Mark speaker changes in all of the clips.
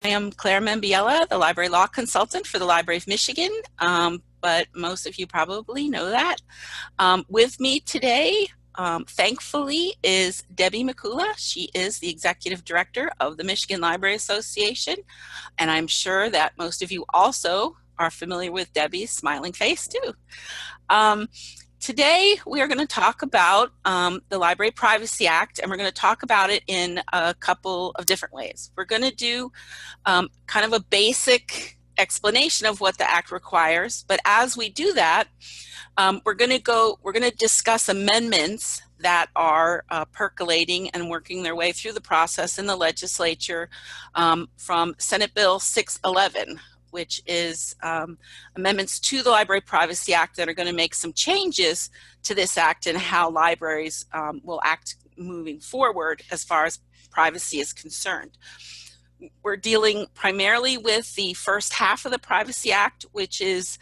Speaker 1: I am Claire Membiella, the library law consultant for the Library of Michigan, but most of you probably know that. With me today, thankfully, is Debbie McCula. She is the executive director of the Michigan Library Association, and I'm sure that most of you also are familiar with Debbie's smiling face too. Today, we are going to talk about the Library Privacy Act, and we're going to talk about it in a couple of different ways. We're going to do kind of a basic explanation of what the Act requires, but as we do that, we're going to discuss amendments that are percolating and working their way through the process in the legislature from Senate Bill 611. Which is amendments to the Library Privacy Act that are going to make some changes to this act and how libraries will act moving forward as far as privacy is concerned. We're dealing primarily with the first half of the Privacy Act, which is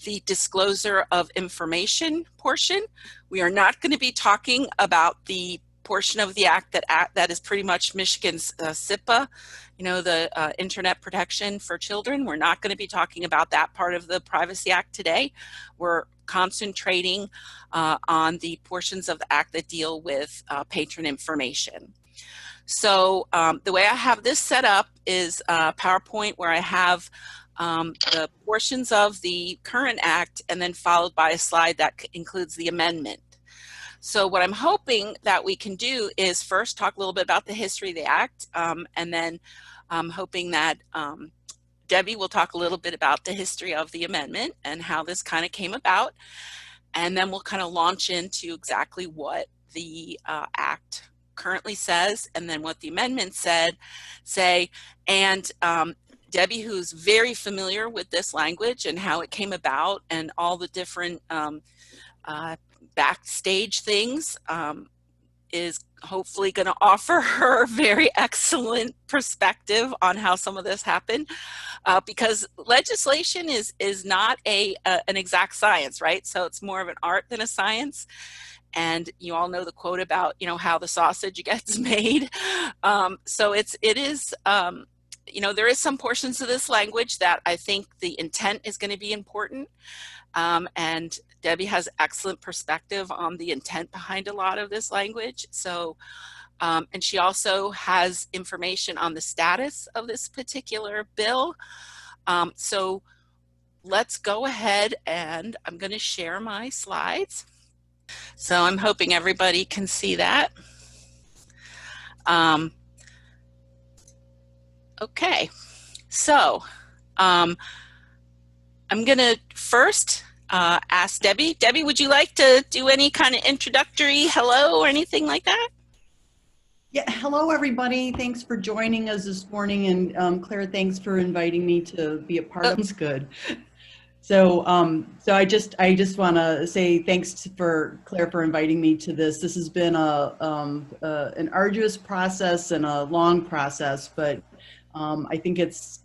Speaker 1: the disclosure of information portion. We are not going to be talking about the portion of the act that is pretty much Michigan's SIPA, the Internet Protection for Children. We're not going to be talking about that part of the Privacy Act today. We're concentrating on the portions of the act that deal with patron information. So the way I have this set up is PowerPoint where I have the portions of the current act and then followed by a slide that includes the amendment. So what I'm hoping that we can do is first talk a little bit about the history of the act, and then I'm hoping that Debbie will talk a little bit about the history of the amendment and how this kind of came about, and then we'll kind of launch into exactly what the act currently says and then what the amendments say, and Debbie, who's very familiar with this language and how it came about and all the different backstage things, is hopefully going to offer her very excellent perspective on how some of this happened, because legislation is not an exact science, right? So it's more of an art than a science. And you all know the quote about how the sausage gets made. So it is there is some portions of this language that I think the intent is going to be important. And Debbie has excellent perspective on the intent behind a lot of this language. So, and she also has information on the status of this particular bill. So let's go ahead and I'm going to share my slides. So I'm hoping everybody can see that. Okay, so I'm going to first ask Debbie. Debbie, would you like to do any kind of introductory hello or anything like that?
Speaker 2: Yeah, hello everybody. Thanks for joining us this morning, and Claire, thanks for inviting me to be a part of this. Good. So, I just want to say thanks for Claire for inviting me to this. This has been an arduous process and a long process, but I think it's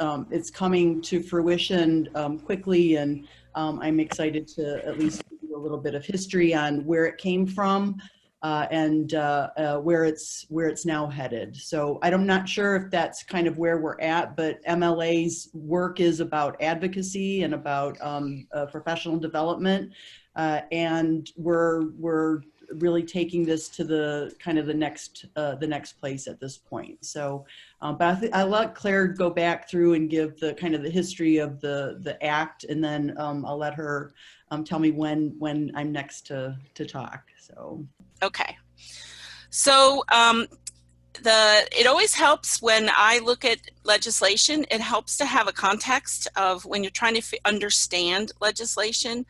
Speaker 2: coming to fruition quickly, and I'm excited to at least give you a little bit of history on where it came from and where it's now headed. So I'm not sure if that's kind of where we're at, but MLA's work is about advocacy and about professional development, and we're really taking this to the kind of the next place at this point. So, but I let Claire go back through and give the kind of the history of the act, and then I'll let her tell me when I'm next to talk. So.
Speaker 1: Okay. So it always helps when I look at legislation, it helps to have a context of when you're trying to understand legislation.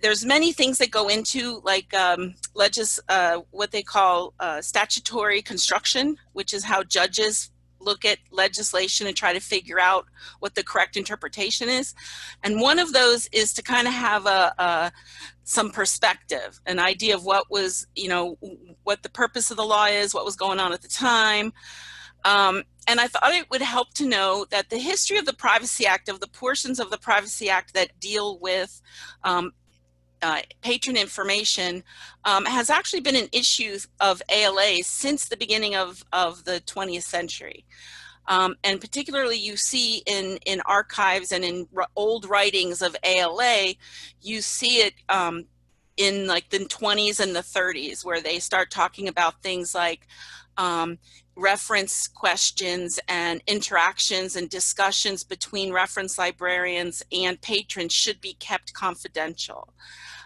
Speaker 1: There's many things that go into like what they call statutory construction, which is how judges look at legislation and try to figure out what the correct interpretation is. And one of those is to kind of have some perspective, an idea of what was, what the purpose of the law is, what was going on at the time. And I thought it would help to know that the history of the Privacy Act, of the portions of the Privacy Act that deal with patron information, has actually been an issue of ALA since the beginning of the 20th century. And particularly you see in archives and in old writings of ALA, you see it in like the 20s and the 30s, where they start talking about things like reference questions and interactions and discussions between reference librarians and patrons should be kept confidential.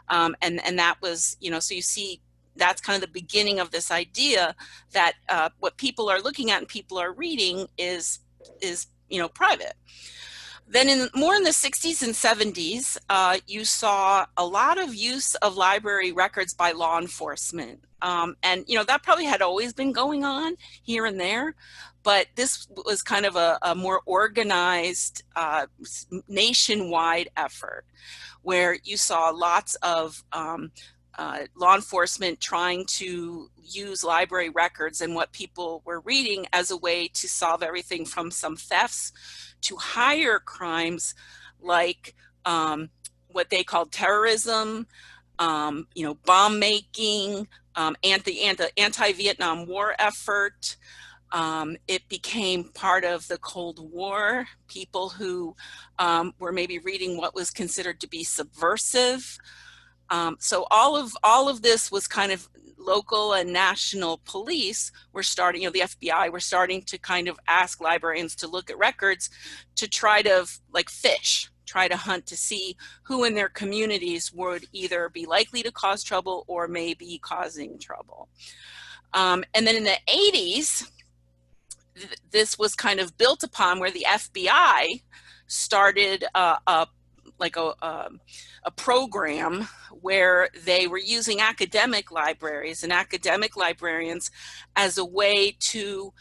Speaker 1: And that was, so you see that's kind of the beginning of this idea that what people are looking at and people are reading is private. Then more in the 60s and 70s, you saw a lot of use of library records by law enforcement. And, that probably had always been going on here and there, but this was kind of a more organized nationwide effort where you saw lots of law enforcement trying to use library records and what people were reading as a way to solve everything from some thefts to higher crimes like what they called terrorism, bomb making, anti-Vietnam War effort. It became part of the Cold War. People who were maybe reading what was considered to be subversive. So all of this was kind of local and national police were starting, the FBI were starting to kind of ask librarians to look at records to try to try to hunt to see who in their communities would either be likely to cause trouble or maybe causing trouble. And then in the 80s, this was kind of built upon where the FBI started a program where they were using academic libraries and academic librarians as a way to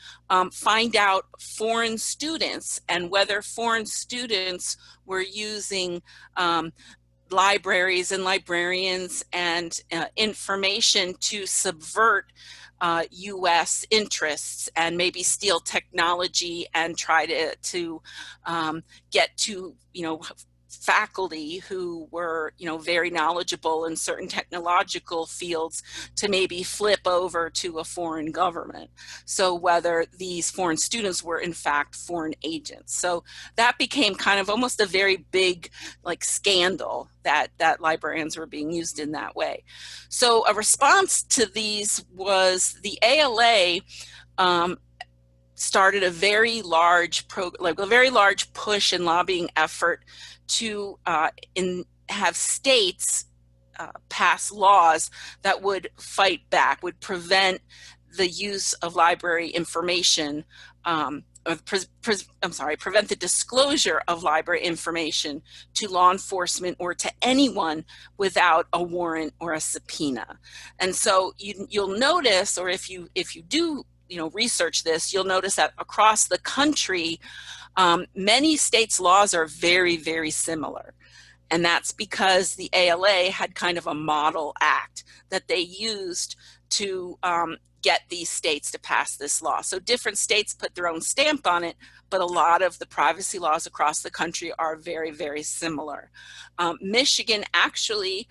Speaker 1: find out foreign students and whether foreign students were using libraries and librarians and information to subvert U.S. interests and maybe steal technology and try to get to, faculty who were, very knowledgeable in certain technological fields to maybe flip over to a foreign government. So whether these foreign students were in fact foreign agents. So that became kind of almost a very big scandal that librarians were being used in that way. So a response to these was the ALA started a very large push and lobbying effort to have states pass laws that would fight back, would prevent the use of library information, prevent the disclosure of library information to law enforcement or to anyone without a warrant or a subpoena. And so you'll notice, or if you do research this, you'll notice that across the country, many states' laws are very, very similar. And that's because the ALA had kind of a model act that they used to get these states to pass this law. So different states put their own stamp on it, but a lot of the privacy laws across the country are very, very similar. Michigan actually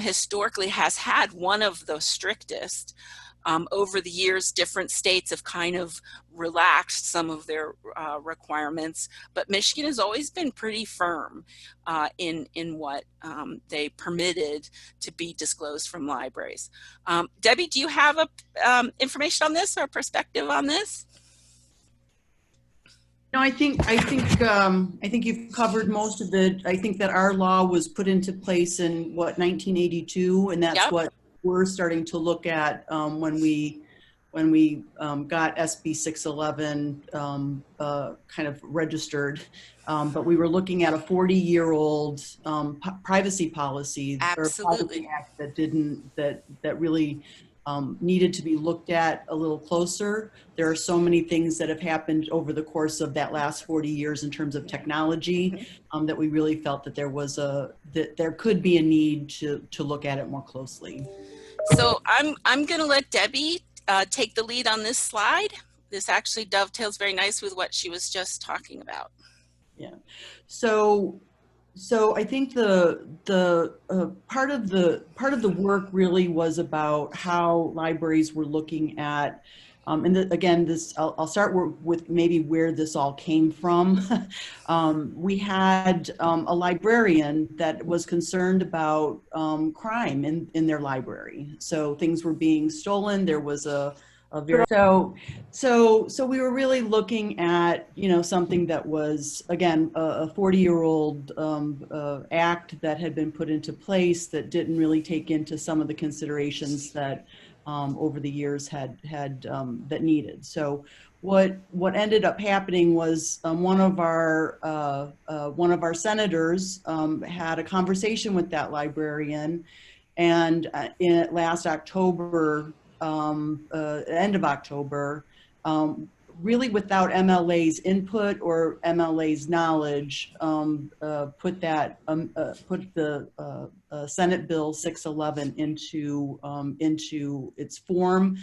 Speaker 1: historically has had one of the strictest. Over the years, different states have kind of relaxed some of their requirements, but Michigan has always been pretty firm in what they permitted to be disclosed from libraries. Debbie, do you have information on this or a perspective on this?
Speaker 2: No, I think you've covered most of it. I think that our law was put into place in 1982, and that's what we're starting to look at when we got SB 611 kind of registered. But we were looking at a 40-year-old privacy policy or privacy act that really needed to be looked at a little closer. There are so many things that have happened over the course of that last 40 years in terms of technology that we really felt that there could be a need to look at it more closely.
Speaker 1: So I'm going to let Debbie take the lead on this slide. This actually dovetails very nice with what she was just talking about.
Speaker 2: Yeah. So I think the part of the work really was about how libraries were looking at Again, I'll start with maybe where this all came from. We had a librarian that was concerned about crime in their library. So things were being stolen. There was a very so we were really looking at, you know, something that was, again, a 40-year-old act that had been put into place that didn't really take into some of the considerations that over the years had that needed. So what ended up happening was one of our senators had a conversation with that librarian, and last October, end of October, really without MLA's input or MLA's knowledge, put the Senate Bill 611 into its form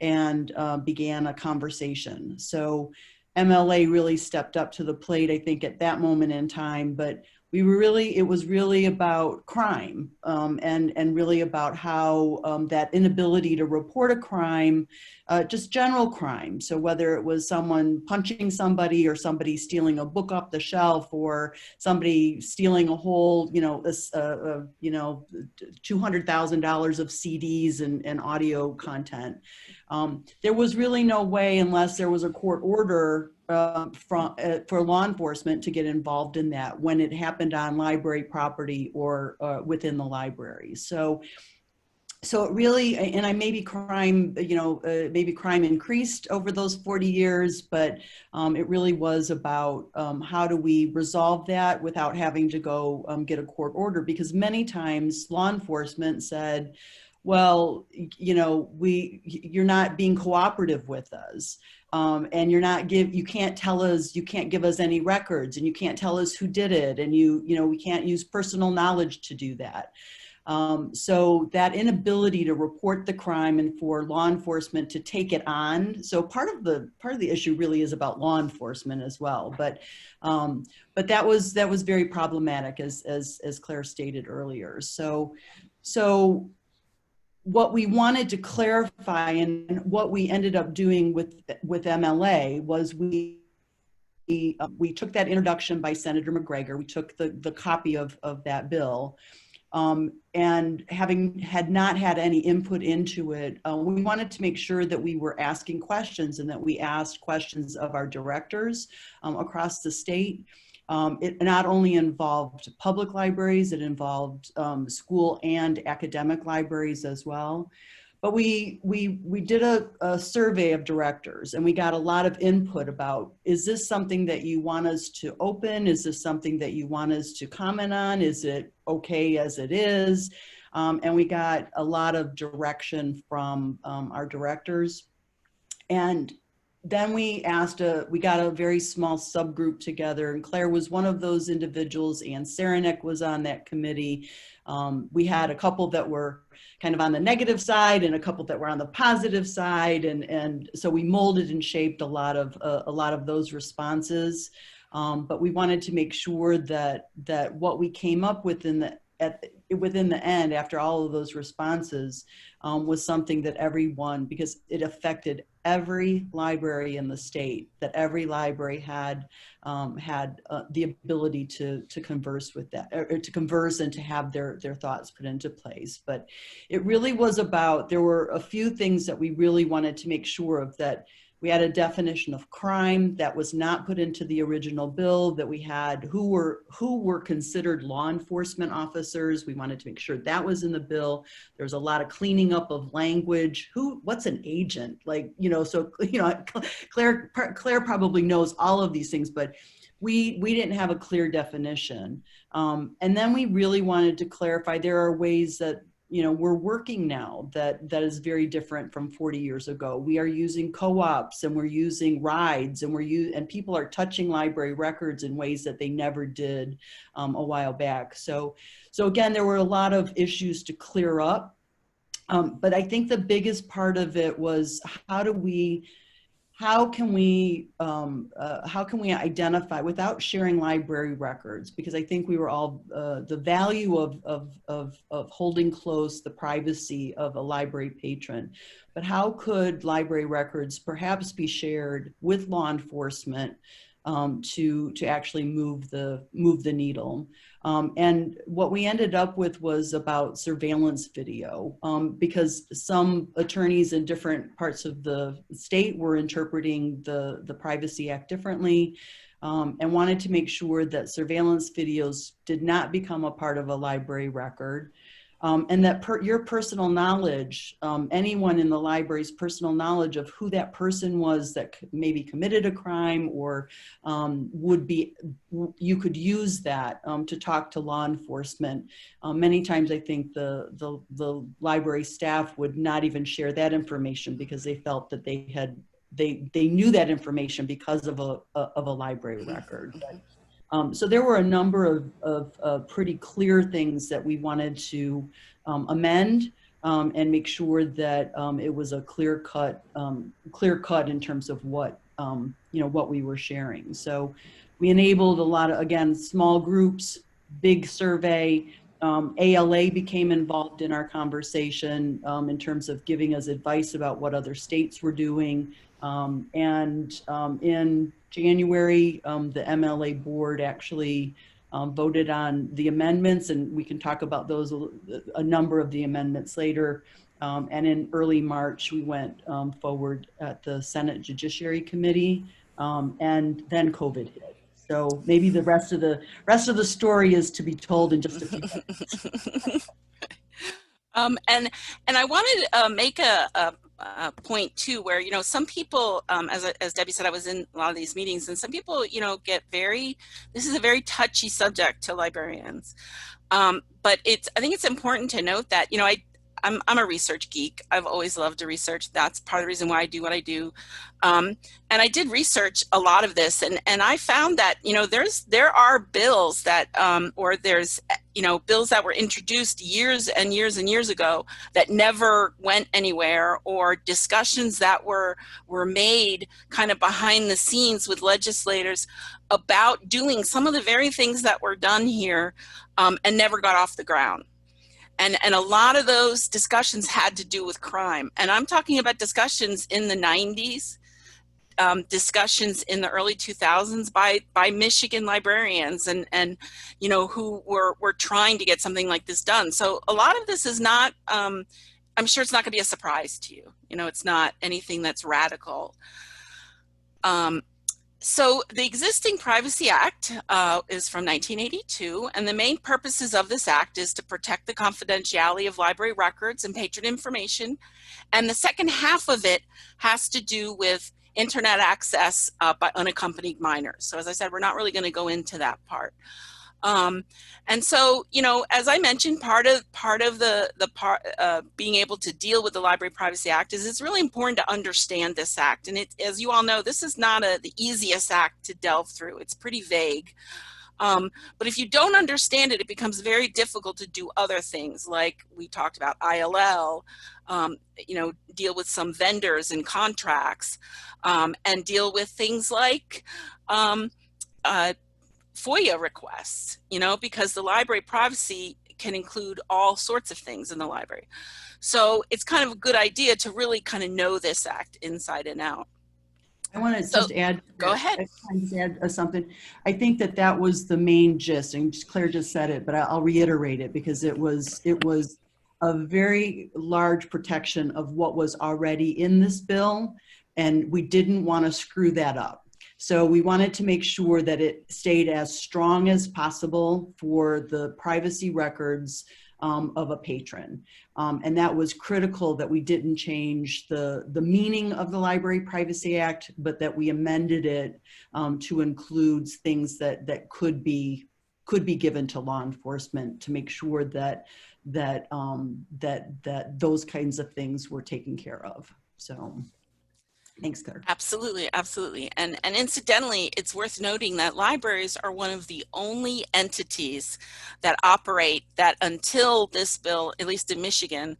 Speaker 2: and began a conversation. So MLA really stepped up to the plate, I think, at that moment in time, but it was really about crime, and really about how that inability to report a crime, just general crime. So whether it was someone punching somebody, or somebody stealing a book off the shelf, or somebody stealing a whole, $200,000 of CDs and audio content. There was really no way, unless there was a court order for law enforcement to get involved in that when it happened on library property or within the library. So it really, and maybe crime increased over those 40 years, but it really was about how do we resolve that without having to go get a court order, because many times law enforcement said, well, you're not being cooperative with us. And you can't tell us, you can't give us any records, and you can't tell us who did it. And we can't use personal knowledge to do that. So that inability to report the crime and for law enforcement to take it on. So part of the issue really is about law enforcement as well. But that was very problematic, as Claire stated earlier. So what we wanted to clarify, and what we ended up doing with MLA, was we took that introduction by Senator McGregor. We took the copy of that bill, and had not had any input into it, we wanted to make sure that we were asking questions, and that we asked questions of our directors across the state. It not only involved public libraries, it involved school and academic libraries as well. But we did a survey of directors, and we got a lot of input about, is this something that you want us to open? Is this something that you want us to comment on? Is it okay as it is? And we got a lot of direction from our directors. And then we got a very small subgroup together, and Claire was one of those individuals, and Saranac was on that committee. We had a couple that were kind of on the negative side, and a couple that were on the positive side, and so we molded and shaped a lot of those responses. But we wanted to make sure that what we came up with within the end, after all of those responses, was something that everyone, because it affected every library in the state, that every library had the ability to converse with that, or to converse and to have their thoughts put into place. But it really was about, there were a few things that we really wanted to make sure of, that we had a definition of crime that was not put into the original bill, that we had who were considered law enforcement officers. We wanted to make sure that was in the bill. There's a lot of cleaning up of language. What's an agent? Claire probably knows all of these things, but we didn't have a clear definition. And then we really wanted to clarify, there are ways that we're working now that is very different from 40 years ago. We are using co-ops, and we're using rides, and people are touching library records in ways that they never did a while back. So again, there were a lot of issues to clear up. But I think the biggest part of it was, how do we how can we identify without sharing library records? Because I think we were all the value of holding close the privacy of a library patron, but how could library records perhaps be shared with law enforcement to actually move the needle? And what we ended up with was about surveillance video, because some attorneys in different parts of the state were interpreting the Privacy Act differently, and wanted to make sure that surveillance videos did not become a part of a library record. And that your personal knowledge, anyone in the library's personal knowledge of who that person was that maybe committed a crime or you could use that to talk to law enforcement. Many times I think the library staff would not even share that information because they felt that they knew that information because of a library record. So there were a number of pretty clear things that we wanted to amend and make sure that it was a clear cut in terms of what what we were sharing. So we enabled a lot of, again, small groups, big survey. ALA became involved in our conversation in terms of giving us advice about what other states were doing. In January, the MLA board actually voted on the amendments, and we can talk about those, a number of the amendments later. And in early March, we went forward at the Senate Judiciary Committee, and then COVID hit. So maybe the rest of the story is to be told in just a few minutes.
Speaker 1: And I wanted to make a point too, where some people, as Debbie said, I was in a lot of these meetings, and some people get this is a very touchy subject to librarians, but I think it's important to note that I'm a research geek. I've always loved to research. That's part of the reason why I do what I do. And I did research a lot of this, and I found that there are bills that or there's bills that were introduced years and years and years ago that never went anywhere, or discussions that were made kind of behind the scenes with legislators about doing some of the very things that were done here, and never got off the ground. And a lot of those discussions had to do with crime. And I'm talking about discussions in the 90s, discussions in the early 2000s by Michigan librarians and who were trying to get something like this done. So a lot of this is not, I'm sure it's not going to be a surprise to you. It's not anything that's radical. So the existing Privacy Act is from 1982, and the main purposes of this act is to protect the confidentiality of library records and patron information. And the second half of it has to do with internet access by unaccompanied minors. So as I said, we're not really going to go into that part. And so, as I mentioned, part of being able to deal with the Library Privacy Act is it's really important to understand this act. And as you all know, this is not the easiest act to delve through. It's pretty vague. But if you don't understand it, it becomes very difficult to do other things, like we talked about ILL, deal with some vendors and contracts, and deal with things like FOIA requests, because the library privacy can include all sorts of things in the library. So it's kind of a good idea to really kind of know this act inside and out.
Speaker 2: I want to just add.
Speaker 1: Go ahead.
Speaker 2: Just add something. I think that was the main gist, and Claire just said it, but I'll reiterate it because it was a very large protection of what was already in this bill, and we didn't want to screw that up. So we wanted to make sure that it stayed as strong as possible for the privacy records of a patron. And that was critical, that we didn't change the meaning of the Library Privacy Act, but that we amended it to include things that could be given to law enforcement to make sure that those kinds of things were taken care of. So. Thanks, Claire.
Speaker 1: Absolutely, absolutely. And incidentally, it's worth noting that libraries are one of the only entities that operate that, until this bill, at least in Michigan,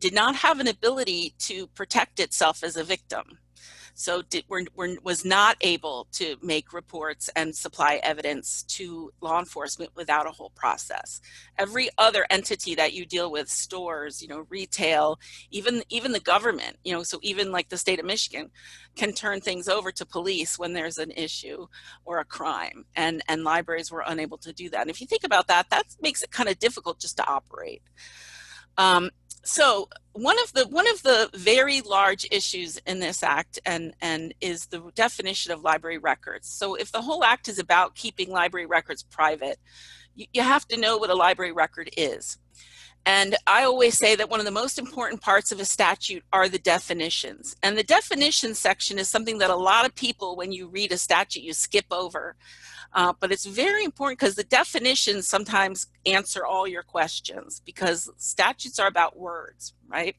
Speaker 1: did not have an ability to protect itself as a victim. So was not able to make reports and supply evidence to law enforcement without a whole process. Every other entity that you deal with, stores, retail, even the government, so even like the state of Michigan can turn things over to police when there's an issue or a crime, and libraries were unable to do that. And if you think about that, that makes it kind of difficult just to operate. So one of the very large issues in this act and is the definition of library records. So if the whole act is about keeping library records private, you have to know what a library record is. And I always say that one of the most important parts of a statute are the definitions. And the definition section is something that a lot of people, when you read a statute, you skip over. But it's very important because the definitions sometimes answer all your questions, because statutes are about words, right?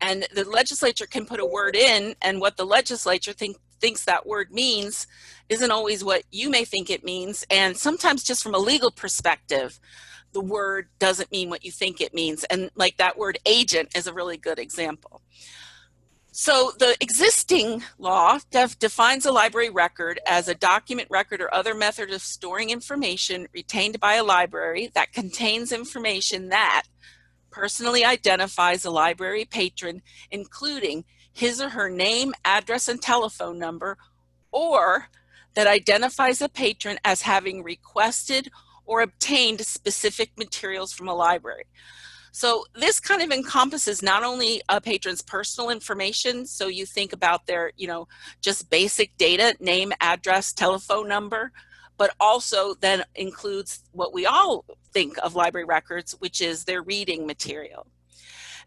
Speaker 1: And the legislature can put a word in, and what the legislature thinks that word means isn't always what you may think it means. And sometimes just from a legal perspective, the word doesn't mean what you think it means. And like that word agent is a really good example. So the existing law defines a library record as a document, record, or other method of storing information retained by a library that contains information that personally identifies a library patron, including his or her name, address, and telephone number, or that identifies a patron as having requested or obtained specific materials from a library. So this kind of encompasses not only a patron's personal information, so you think about their, just basic data, name, address, telephone number, but also then includes what we all think of library records, which is their reading material.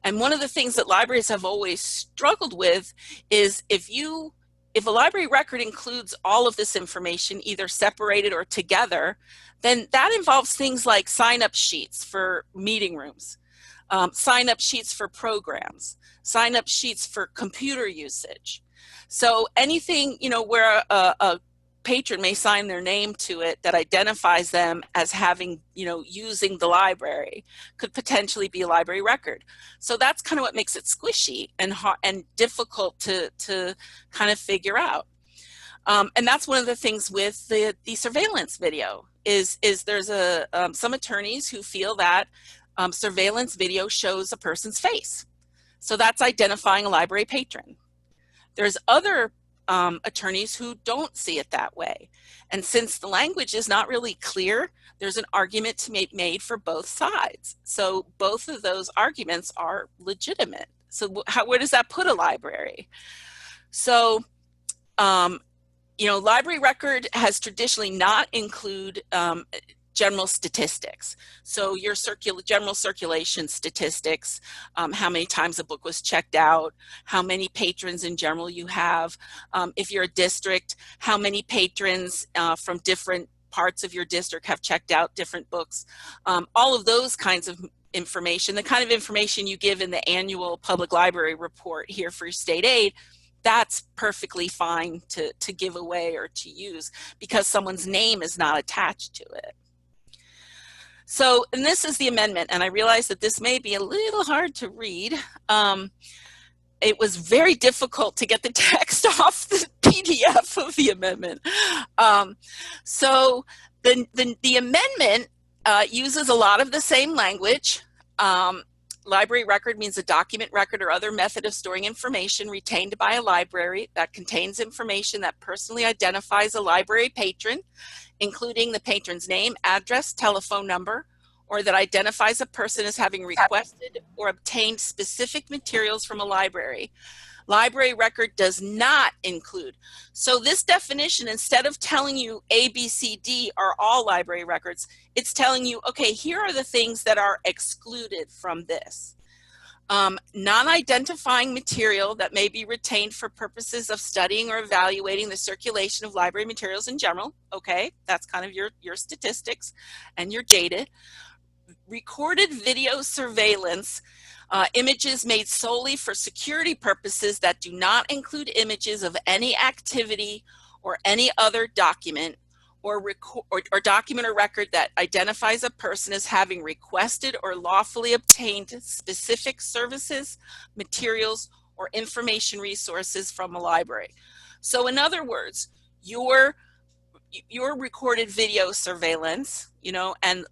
Speaker 1: And one of the things that libraries have always struggled with is if a library record includes all of this information, either separated or together, then that involves things like sign-up sheets for meeting rooms, sign-up sheets for programs, sign-up sheets for computer usage. So anything, where a patron may sign their name to it that identifies them as having, using the library could potentially be a library record. So that's kind of what makes it squishy and difficult to kind of figure out. And that's one of the things with the surveillance video is there's some attorneys who feel that surveillance video shows a person's face. So that's identifying a library patron. There's other attorneys who don't see it that way. And since the language is not really clear, there's an argument to be made for both sides. So both of those arguments are legitimate. So where does that put a library? So, library record has traditionally not include general statistics. So your general circulation statistics, how many times a book was checked out, how many patrons in general you have. If you're a district, how many patrons from different parts of your district have checked out different books. All of those kinds of information, the kind of information you give in the annual public library report here for state aid, that's perfectly fine to give away or to use because someone's name is not attached to it. So, and this is the amendment, and I realize that this may be a little hard to read. It was very difficult to get the text off the PDF of the amendment. So the amendment uses a lot of the same language. Library record means a document, record, or other method of storing information retained by a library that contains information that personally identifies a library patron, including the patron's name, address, telephone number, or that identifies a person as having requested or obtained specific materials from a library. Library record does not include. So this definition, instead of telling you A, B, C, D are all library records, it's telling you, okay, here are the things that are excluded from this. Non-identifying material that may be retained for purposes of studying or evaluating the circulation of library materials in general. Okay, that's kind of your statistics and your jaded. Recorded video surveillance, images made solely for security purposes that do not include images of any activity or any other document or document or record that identifies a person as having requested or lawfully obtained specific services, materials, or information resources from a library. So in other words, your recorded video surveillance, you know, and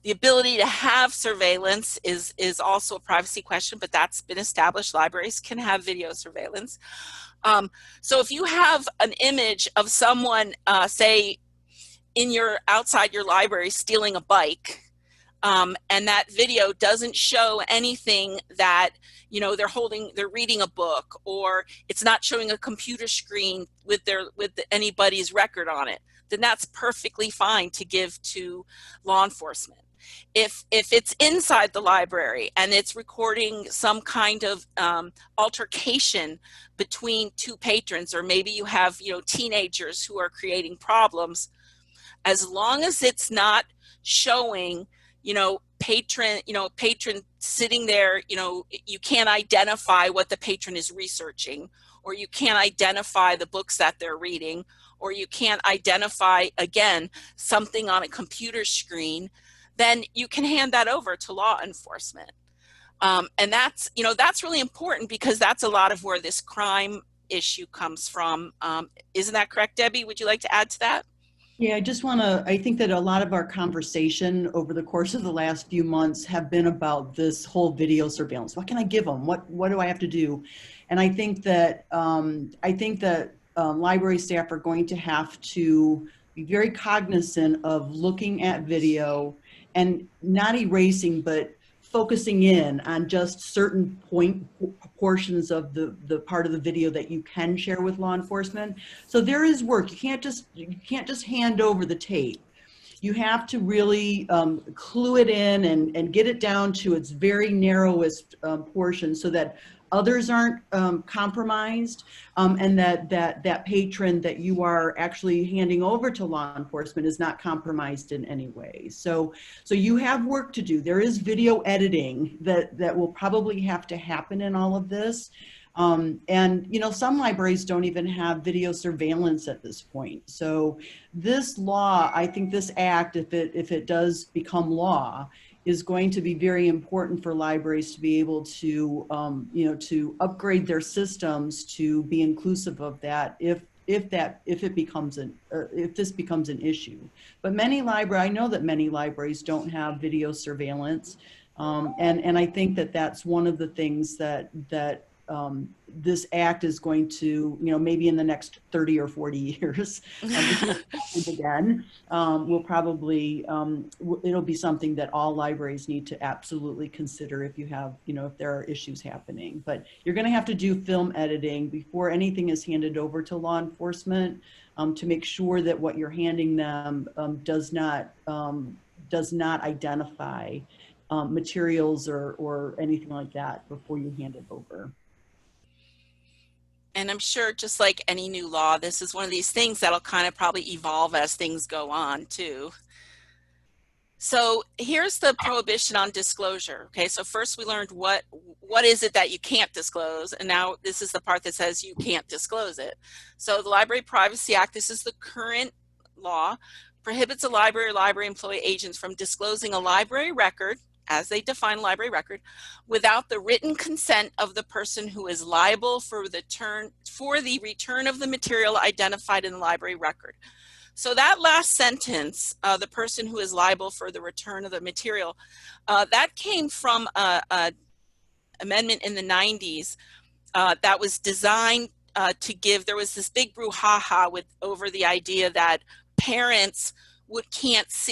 Speaker 1: the ability to have surveillance is also a privacy question, but that's been established. Libraries can have video surveillance. So if you have an image of someone, say, outside your library stealing a bike, and that video doesn't show anything that, you know, they're reading a book, or it's not showing a computer screen with anybody's record on it, then that's perfectly fine to give to law enforcement. If it's inside the library and it's recording some kind of altercation between two patrons, or maybe you have, you know, teenagers who are creating problems, as long as it's not showing, you know, patron sitting there, you know, you can't identify what the patron is researching, or you can't identify the books that they're reading, or you can't identify, again, something on a computer screen, then you can hand that over to law enforcement. And that's, you know, that's really important, because that's a lot of where this crime issue comes from. Isn't that correct, Debbie? Would you like to add to that?
Speaker 2: Yeah, I think that a lot of our conversation over the course of the last few months have been about this whole video surveillance. What can I give them? What do I have to do? And I think that library staff are going to have to be very cognizant of looking at video and not erasing, but focusing in on just certain portions of the part of the video that you can share with law enforcement. So there is work. You can't just hand over the tape. You have to really clue it in and get it down to its very narrowest portion, so that others aren't compromised, and that patron that you are actually handing over to law enforcement is not compromised in any way. So you have work to do. There is video editing that will probably have to happen in all of this. And, you know, some libraries don't even have video surveillance at this point. So this law, I think this act, if it does become law, is going to be very important for libraries to be able to, you know, to upgrade their systems to be inclusive of that if this becomes an issue. But I know that many libraries don't have video surveillance, and I think that that's one of the things that this act is going to, you know, maybe in the next 30 or 40 years, again, will probably, it'll be something that all libraries need to absolutely consider if you have, you know, if there are issues happening. But you're going to have to do film editing before anything is handed over to law enforcement, to make sure that what you're handing them does not identify materials or anything like that before you hand it over.
Speaker 1: And I'm sure, just like any new law, this is one of these things that'll kind of probably evolve as things go on too. So here's the prohibition on disclosure. Okay, so first we learned what is it that you can't disclose, and now this is the part that says you can't disclose it. So the Library Privacy Act, this is the current law, prohibits a library or library employee agents from disclosing a library record, as they define library record, without the written consent of the person who is liable for the return of the material identified in the library record. So that last sentence, the person who is liable for the return of the material, that came from an amendment in the 90s that was designed to give, there was this big brouhaha over the idea that parents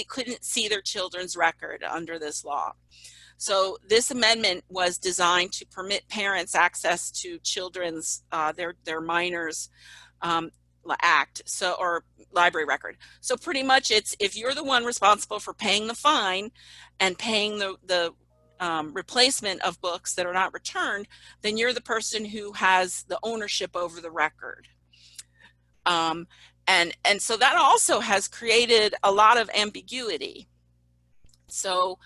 Speaker 1: couldn't see their children's record under this law. So this amendment was designed to permit parents access to children's, their minors act, or library record. So pretty much it's, if you're the one responsible for paying the fine and paying the replacement of books that are not returned, then you're the person who has the ownership over the record. And so that also has created a lot of ambiguity. So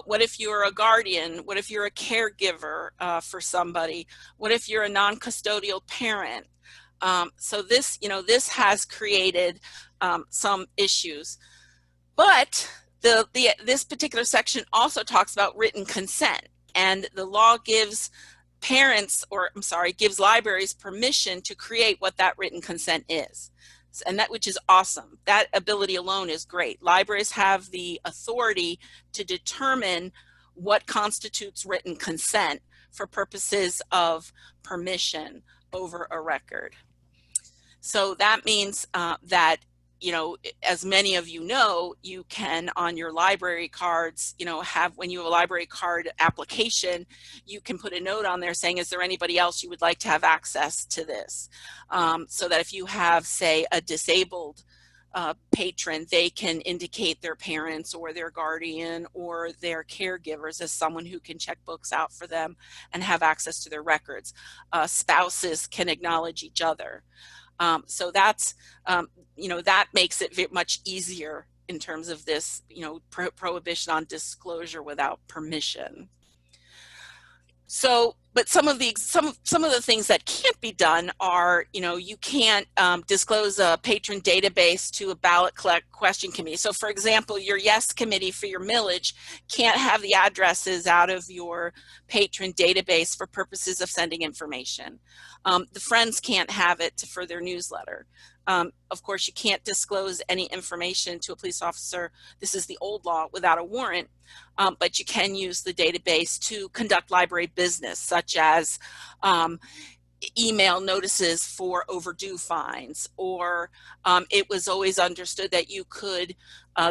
Speaker 1: what if you're a guardian? What if you're a caregiver for somebody? What if you're a non-custodial parent? So this, you know, this has created some issues. But this particular section also talks about written consent, and the law gives parents, or I'm sorry, gives libraries permission to create what that written consent is. And that, which is awesome. That ability alone is great. Libraries have the authority to determine what constitutes written consent for purposes of permission over a record. So that means that, you know, as many of you know, you can on your library cards, you know, have, when you have a library card application, you can put a note on there saying, is there anybody else you would like to have access to this? So that if you have, say, a disabled patron, they can indicate their parents or their guardian or their caregivers as someone who can check books out for them and have access to their records. Spouses can acknowledge each other. So that's, you know, that makes it much easier in terms of this, you know, prohibition on disclosure without permission. So, but some of the things that can't be done are, you know, you can't disclose a patron database to a ballot question committee. So, for example, your yes committee for your millage can't have the addresses out of your patron database for purposes of sending information. The friends can't have it for their newsletter. Of course, you can't disclose any information to a police officer. This is the old law, without a warrant, but you can use the database to conduct library business, such as email notices for overdue fines, or it was always understood that you could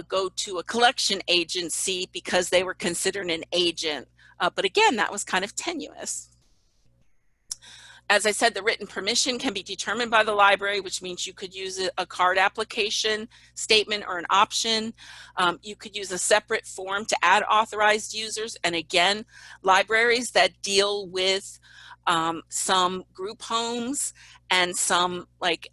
Speaker 1: go to a collection agency because they were considered an agent. But again, that was kind of tenuous. As I said, the written permission can be determined by the library, which means you could use a card application statement or an option. You could use a separate form to add authorized users. And again, libraries that deal with some group homes and some like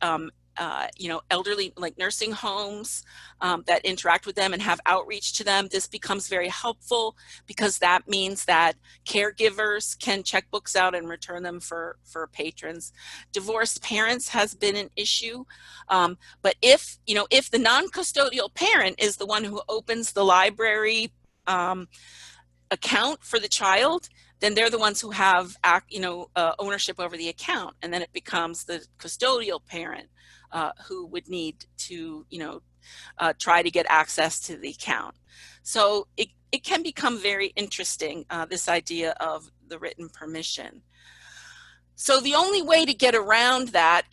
Speaker 1: you know, elderly, like nursing homes that interact with them and have outreach to them, this becomes very helpful because that means that caregivers can check books out and return them for patrons. Divorced parents has been an issue, but if, you know, if the non-custodial parent is the one who opens the library account for the child, then they're the ones who have, you know, ownership over the account, and then it becomes the custodial parent who would need to, you know, try to get access to the account. So it can become very interesting, this idea of the written permission. So the only way to get around that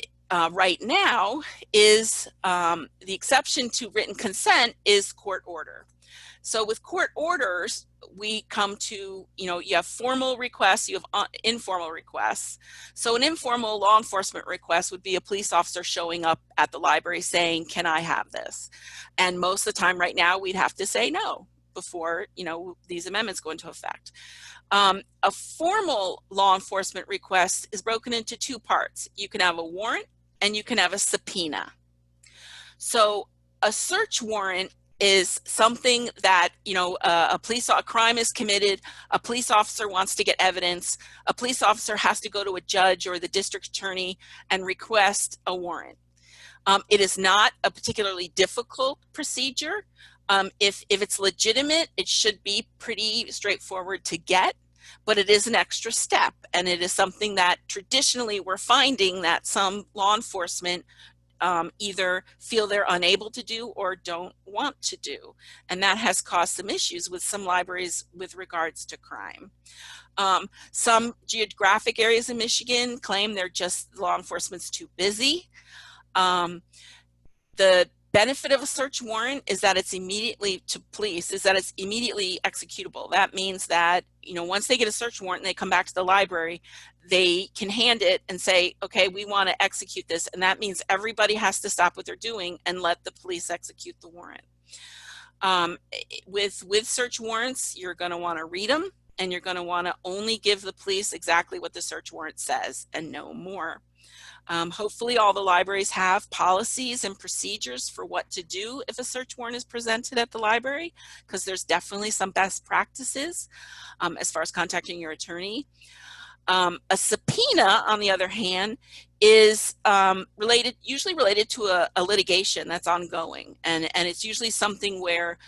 Speaker 1: right now is the exception to written consent is court order. So with court orders, we come to, you know, you have formal requests, you have informal requests. So an informal law enforcement request would be a police officer showing up at the library saying, can I have this? And most of the time right now, we'd have to say no before, you know, these amendments go into effect. A formal law enforcement request is broken into two parts. You can have a warrant and you can have a subpoena. So a search warrant is something that, you know, a crime is committed, a police officer wants to get evidence, a police officer has to go to a judge or the district attorney and request a warrant. It is not a particularly difficult procedure. If it's legitimate, it should be pretty straightforward to get, but it is an extra step, and it is something that traditionally we're finding that some law enforcement either feel they're unable to do or don't want to do. And that has caused some issues with some libraries with regards to crime. Some geographic areas in Michigan claim they're just, law enforcement's too busy. The benefit of a search warrant is that it's immediately to police, is that it's immediately executable. That means that, you know, once they get a search warrant and they come back to the library, they can hand it and say, okay, we want to execute this. And that means everybody has to stop what they're doing and let the police execute the warrant. With search warrants, you're going to want to read them, and you're going to want to only give the police exactly what the search warrant says and no more. Hopefully all the libraries have policies and procedures for what to do if a search warrant is presented at the library, because there's definitely some best practices as far as contacting your attorney. A subpoena, on the other hand, is usually related to a litigation that's ongoing, and it's usually something where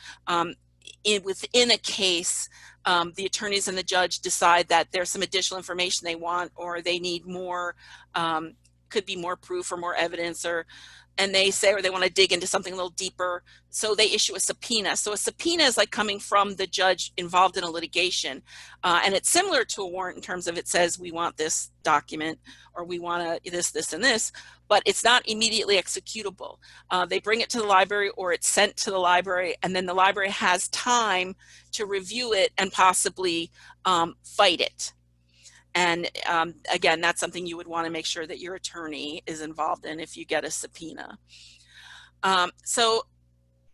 Speaker 1: within a case, the attorneys and the judge decide that there's some additional information they want, or they need more, could be more proof or more evidence, and they say, or they want to dig into something a little deeper, so they issue a subpoena. So a subpoena is like coming from the judge involved in a litigation, and it's similar to a warrant in terms of it says we want this document, or we want this, and this, but it's not immediately executable. They bring it to the library, or it's sent to the library, and then the library has time to review it and possibly fight it. And again, that's something you would want to make sure that your attorney is involved in if you get a subpoena. So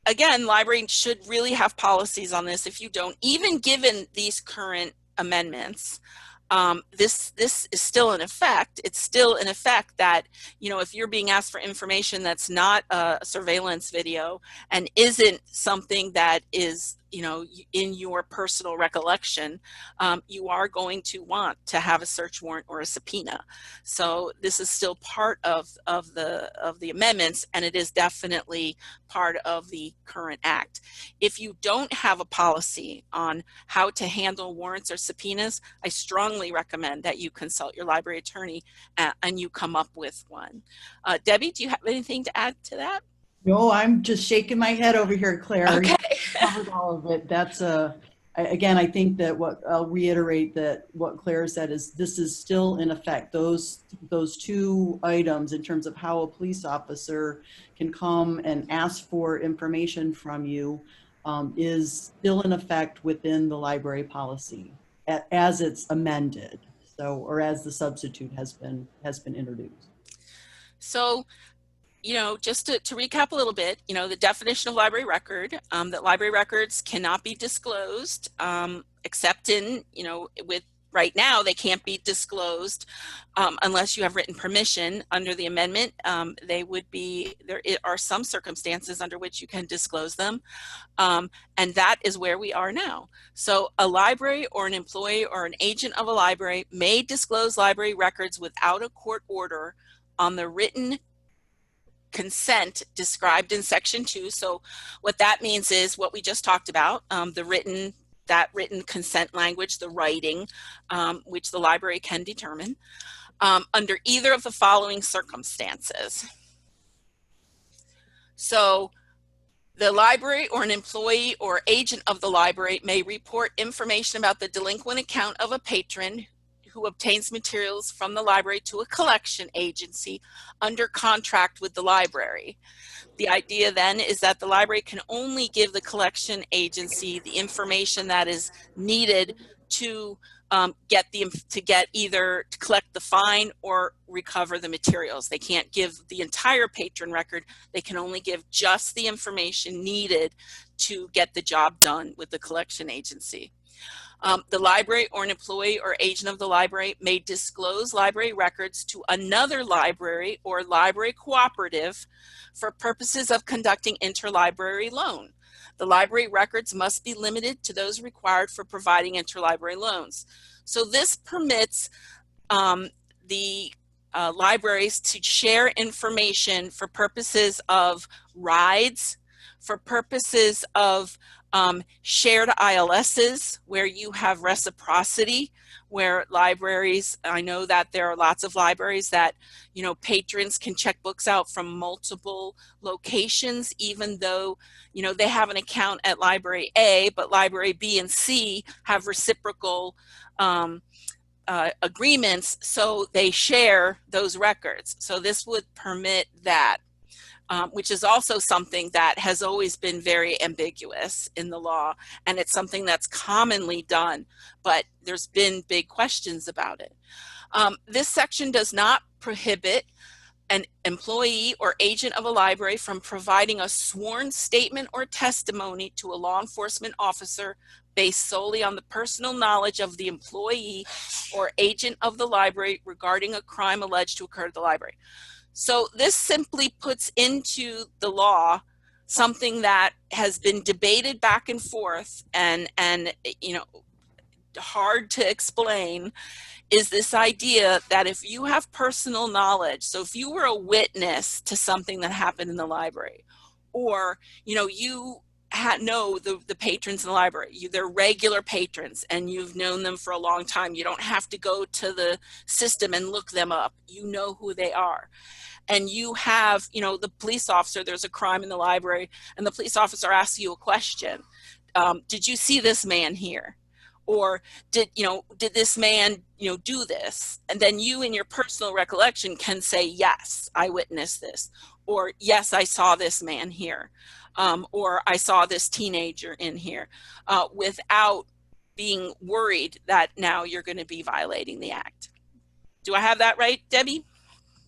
Speaker 1: again, library should really have policies on this. If you don't, even given these current amendments, this is still in effect. It's still in effect that, if you're being asked for information that's not a surveillance video and isn't something that is, in your personal recollection, you are going to want to have a search warrant or a subpoena. So this is still part of the amendments, and it is definitely part of the current act. If you don't have a policy on how to handle warrants or subpoenas, I strongly recommend that you consult your library attorney and you come up with one. Debbie, do you have anything to add to that?
Speaker 2: No, I'm just shaking my head over here, Claire.
Speaker 1: Okay.
Speaker 2: You covered all of it. That's again, I think that I'll reiterate that what Claire said is this is still in effect. Those two items in terms of how a police officer can come and ask for information from you is still in effect within the library policy as it's amended. So, or as the substitute has been introduced.
Speaker 1: So, just to recap a little bit, the definition of library record, that library records cannot be disclosed, except in, with right now, they can't be disclosed unless you have written permission under the amendment. There are some circumstances under which you can disclose them. And that is where we are now. So a library or an employee or an agent of a library may disclose library records without a court order on the written consent described in section 2. So what that means is what we just talked about, that written consent language, the writing, which the library can determine, under either of the following circumstances. So the library or an employee or agent of the library may report information about the delinquent account of a patron who obtains materials from the library to a collection agency under contract with the library. The idea then is that the library can only give the collection agency the information that is needed to either to collect the fine or recover the materials. They can't give the entire patron record. They can only give just the information needed to get the job done with the collection agency. The library or an employee or agent of the library may disclose library records to another library or library cooperative for purposes of conducting interlibrary loan. The library records must be limited to those required for providing interlibrary loans. So this permits the libraries to share information for purposes of rides, for purposes of shared ILSs, where you have reciprocity, where libraries, I know that there are lots of libraries that, patrons can check books out from multiple locations, even though, they have an account at library A, but library B and C have reciprocal agreements, so they share those records. So this would permit that. Which is also something that has always been very ambiguous in the law, and it's something that's commonly done, but there's been big questions about it. This section does not prohibit an employee or agent of a library from providing a sworn statement or testimony to a law enforcement officer based solely on the personal knowledge of the employee or agent of the library regarding a crime alleged to occur at the library. So this simply puts into the law something that has been debated back and forth and hard to explain, is this idea that if you have personal knowledge, so if you were a witness to something that happened in the library, or you know the patrons in the library. They're regular patrons and you've known them for a long time. You don't have to go to the system and look them up. You know who they are. And you have, the police officer, there's a crime in the library, and the police officer asks you a question. Did you see this man here? Or did this man, do this? And then you, in your personal recollection, can say, yes, I witnessed this. Or, yes, I saw this man here. Or I saw this teenager in here, without being worried that now you're going to be violating the act. Do I have that right, Debbie?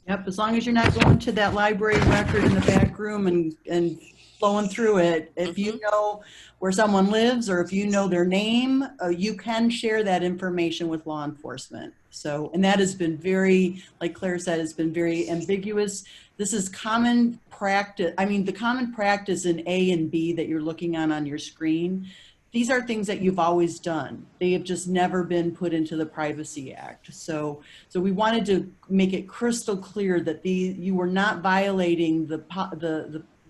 Speaker 2: Yep, as long as you're not going to that library record in the back room and flowing through it. If you know where someone lives or if you know their name, you can share that information with law enforcement. So, and that has been very, like Claire said, it's been very ambiguous. This is common practice. I mean, the common practice in A and B that you're looking on your screen, these are things that you've always done. They have just never been put into the Privacy Act. So we wanted to make it crystal clear that you were not violating the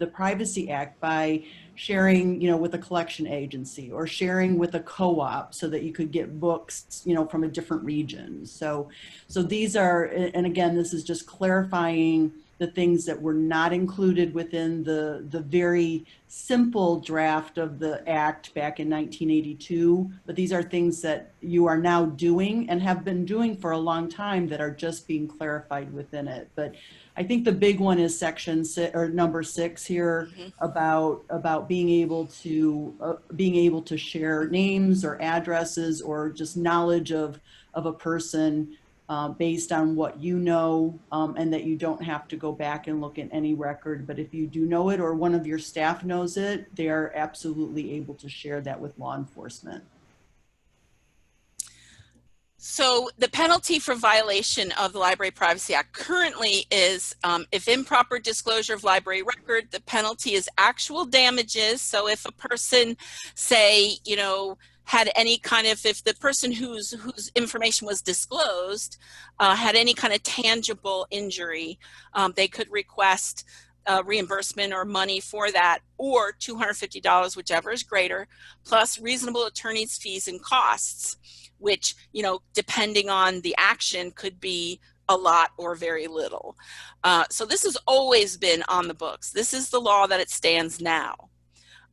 Speaker 2: Privacy Act by sharing, with a collection agency or sharing with a co-op so that you could get books, from a different region. So these are, and again, this is just clarifying the things that were not included within the very simple draft of the act back in 1982, but these are things that you are now doing and have been doing for a long time that are just being clarified within it. But I think the big one is section 6 or number 6 here, about being able to share names or addresses or just knowledge of a person based on what you know, and that you don't have to go back and look at any record. But if you do know it or one of your staff knows it, they are absolutely able to share that with law enforcement.
Speaker 1: So the penalty for violation of the Library Privacy Act currently is, if improper disclosure of library record, the penalty is actual damages. So if a person, say, had any kind of, if the person whose information was disclosed had any kind of tangible injury, they could request reimbursement or money for that, or $250, whichever is greater, plus reasonable attorney's fees and costs, which, depending on the action, could be a lot or very little. So this has always been on the books. This is the law that it stands now.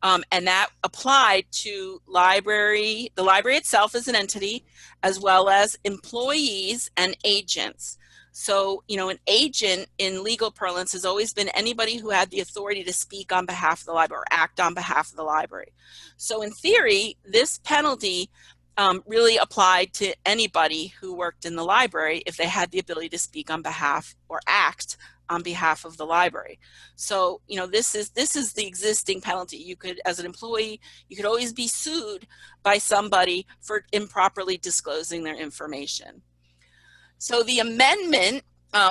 Speaker 1: And that applied to the library itself as an entity, as well as employees and agents. So, an agent in legal parlance has always been anybody who had the authority to speak on behalf of the library or act on behalf of the library. So in theory, this penalty really applied to anybody who worked in the library if they had the ability to speak on behalf or act on behalf of the library. So, this is the existing penalty. You could, as an employee, you could always be sued by somebody for improperly disclosing their information. So the amendment,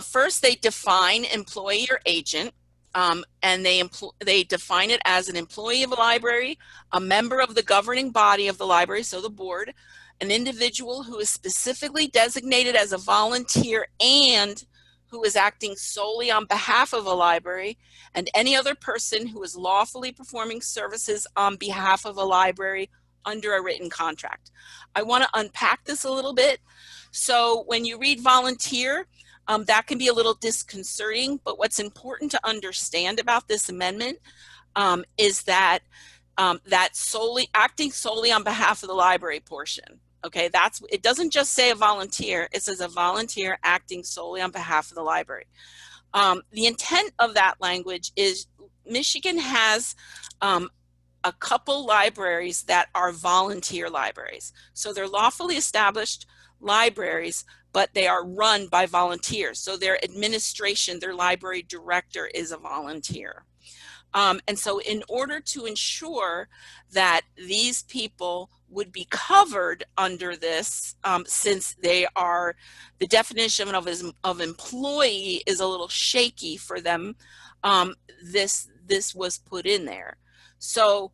Speaker 1: first they define employee or agent, and they define it as an employee of a library, a member of the governing body of the library, so the board, an individual who is specifically designated as a volunteer and who is acting solely on behalf of a library, and any other person who is lawfully performing services on behalf of a library under a written contract. I want to unpack this a little bit. So when you read volunteer, that can be a little disconcerting, but what's important to understand about this amendment is that acting solely on behalf of the library portion. Okay, it doesn't just say a volunteer, it says a volunteer acting solely on behalf of the library. The intent of that language is Michigan has a couple libraries that are volunteer libraries. So they're lawfully established libraries, but they are run by volunteers. So their administration, their library director is a volunteer. And so in order to ensure that these people would be covered under this, since they are, the definition of employee is a little shaky for them, this was put in there. So,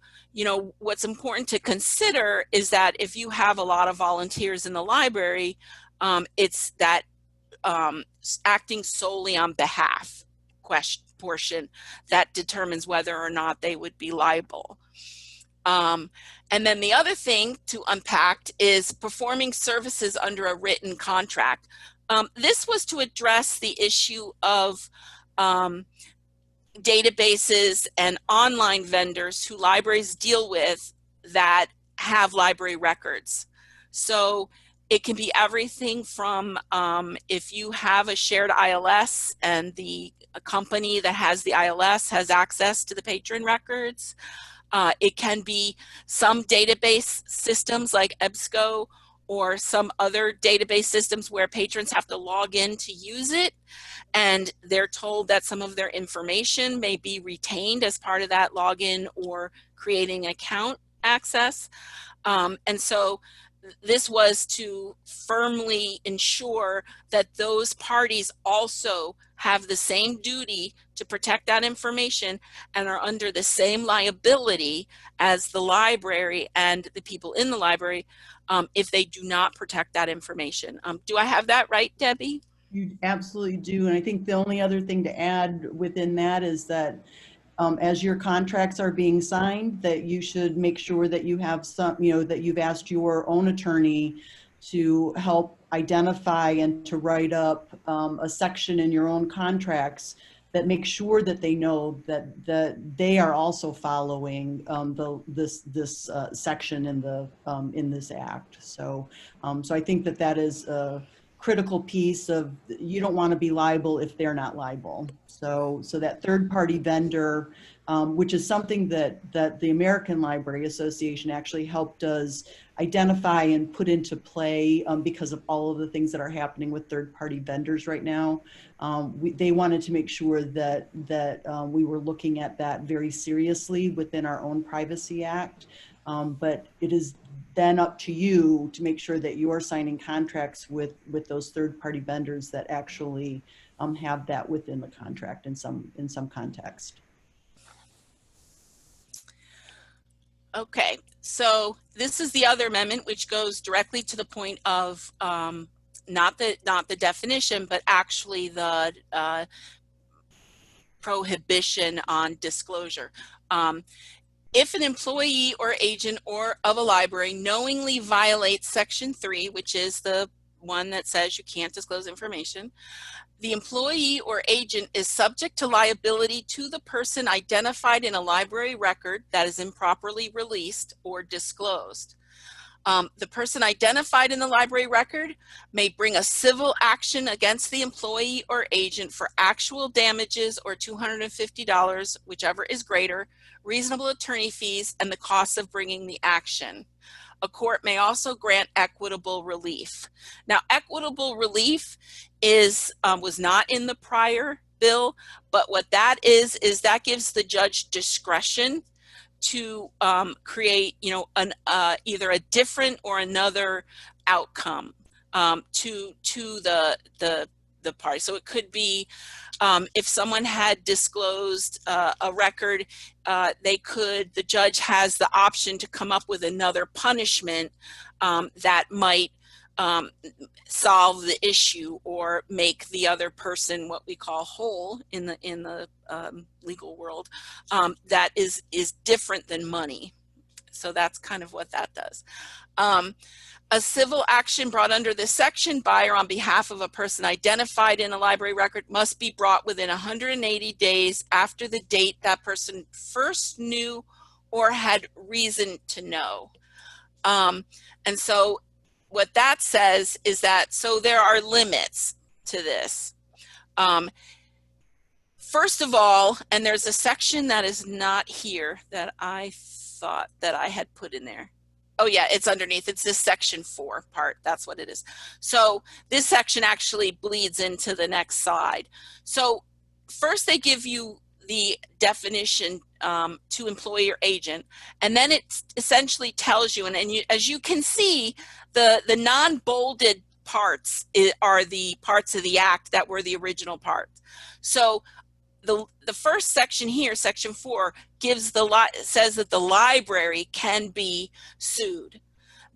Speaker 1: what's important to consider is that if you have a lot of volunteers in the library, it's that acting solely on behalf portion that determines whether or not they would be liable. Um, and then the other thing to unpack is performing services under a written contract. This was to address the issue of databases and online vendors who libraries deal with that have library records. So it can be everything from if you have a shared ILS and the company that has the ILS has access to the patron records. It can be some database systems like EBSCO or some other database systems where patrons have to log in to use it, and they're told that some of their information may be retained as part of that login or creating account access. And so this was to firmly ensure that those parties also have the same duty to protect that information and are under the same liability as the library and the people in the library if they do not protect that information. Do I have that right, Debbie?
Speaker 2: You absolutely do. And I think the only other thing to add within that is that as your contracts are being signed, that you should make sure that you have some, that you've asked your own attorney to help identify and to write up a section in your own contracts that makes sure that they know that they are also following this section in this act. So I think that is a critical piece of, you don't want to be liable if they're not liable. So that third party vendor, which is something that the American Library Association actually helped us identify and put into play because of all of the things that are happening with third party vendors right now. They wanted to make sure that we were looking at that very seriously within our own Privacy Act. But it is then up to you to make sure that you are signing contracts with those third-party vendors that actually have that within the contract in some context.
Speaker 1: Okay, so this is the other amendment, which goes directly to the point of not the definition, but actually the prohibition on disclosure. If an employee or agent or of a library knowingly violates Section 3, which is the one that says you can't disclose information, the employee or agent is subject to liability to the person identified in a library record that is improperly released or disclosed. The person identified in the library record may bring a civil action against the employee or agent for actual damages or $250, whichever is greater, reasonable attorney fees, and the cost of bringing the action. A court may also grant equitable relief. Now, equitable relief was not in the prior bill, but what that is that gives the judge discretion to create, either a different or another outcome to the party. So it could be if someone had disclosed a record, the judge has the option to come up with another punishment that might solve the issue or make the other person what we call whole in the legal world, that is different than money. So that's kind of what that does. A civil action brought under this section by or on behalf of a person identified in a library record must be brought within 180 days after the date that person first knew or had reason to know. And so what that says is that, so there are limits to this. First of all, and there's a section that is not here that I thought that I had put in there. Oh yeah, it's underneath. It's this section 4 part. That's what it is. So this section actually bleeds into the next slide. So first they give you the definition to employee or agent, and then it essentially tells you, and as you can see, the non-bolded parts are the parts of the act that were the original parts. So the first section here, section 4, says that the library can be sued.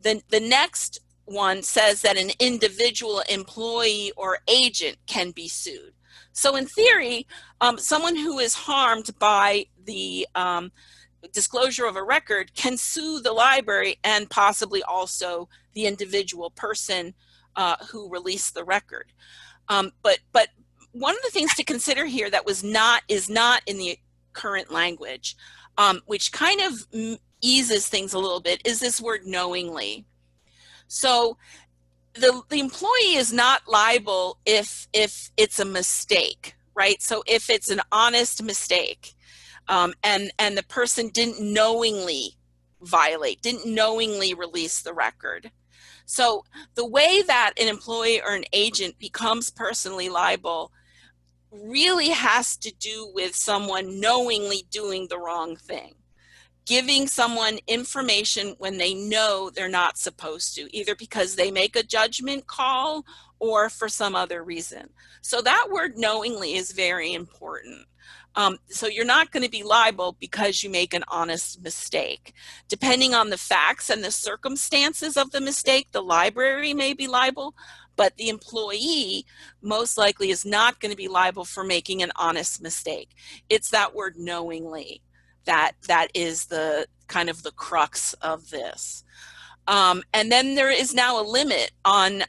Speaker 1: The next one says that an individual employee or agent can be sued. So in theory, someone who is harmed by the disclosure of a record can sue the library and possibly also the individual person who released the record. But one of the things to consider here that is not in the current language, which kind of eases things a little bit, is this word knowingly. So the employee is not liable if it's a mistake, right? So if it's an honest mistake, and the person didn't knowingly violate, didn't knowingly release the record. So the way that an employee or an agent becomes personally liable really has to do with someone knowingly doing the wrong thing, giving someone information when they know they're not supposed to, either because they make a judgment call or for some other reason. So that word knowingly is very important. So you're not going to be liable because you make an honest mistake. Depending on the facts and the circumstances of the mistake, the library may be liable, but the employee most likely is not going to be liable for making an honest mistake. It's that word knowingly that is the kind of the crux of this. And then there is now a limit on